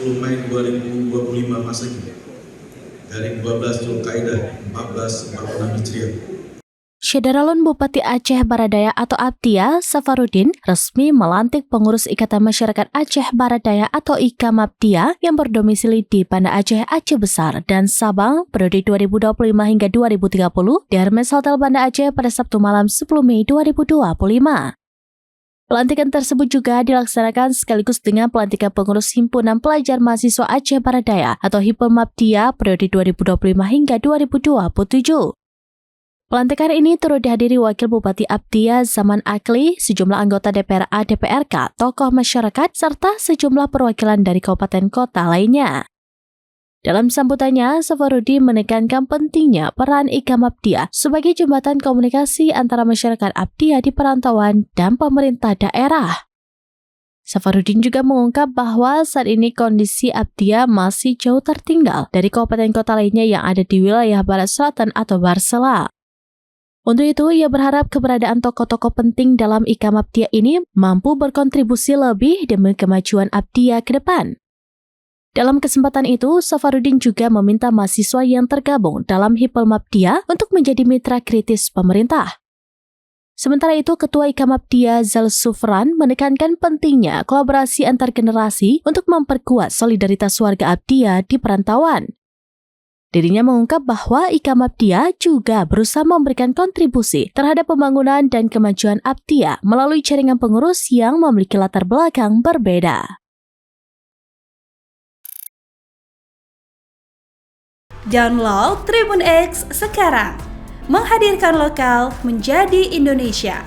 10 Mei 2025 Masehi dari 12 Zulkaidah 1446 Hijriah. Syederalun Bupati Aceh Baradaya atau Aptia, Safarudin, resmi melantik pengurus Ikatan Masyarakat Aceh Baradaya atau IKAMAPTIA yang berdomisili di Banda Aceh, Aceh Besar, dan Sabang periode 2025 hingga 2030 di Hermes Hotel Banda Aceh pada Sabtu malam 10 Mei 2025. Pelantikan tersebut juga dilaksanakan sekaligus dengan pelantikan pengurus Himpunan Pelajar Mahasiswa Aceh Baradaya atau HIPMAPTIA periode 2025 hingga 2027. Pelantikan ini turut dihadiri Wakil Bupati Aptia Zaman Akli, sejumlah anggota DPRA DPRK, tokoh masyarakat, serta sejumlah perwakilan dari kabupaten kota lainnya. Dalam sambutannya, Safarudin menekankan pentingnya peran IKAMAPTIA sebagai jembatan komunikasi antara masyarakat Aptia di perantauan dan pemerintah daerah. Safarudin juga mengungkap bahwa saat ini kondisi Aptia masih jauh tertinggal dari kabupaten kota lainnya yang ada di wilayah Barat Selatan atau Barsela. Untuk itu, ia berharap keberadaan tokoh-tokoh penting dalam IKAMAPTIA ini mampu berkontribusi lebih demi kemajuan Aptia ke depan. Dalam kesempatan itu, Safarudin juga meminta mahasiswa yang tergabung dalam HIPMAPTIA untuk menjadi mitra kritis pemerintah. Sementara itu, Ketua IKAMAPTIA Zal Sufran menekankan pentingnya kolaborasi antar generasi untuk memperkuat solidaritas warga Aptia di perantauan. Dirinya mengungkap bahwa IKAMAPTIA juga berusaha memberikan kontribusi terhadap pembangunan dan kemajuan Aptia melalui jaringan pengurus yang memiliki latar belakang berbeda. Download Tribun X sekarang, menghadirkan lokal menjadi Indonesia.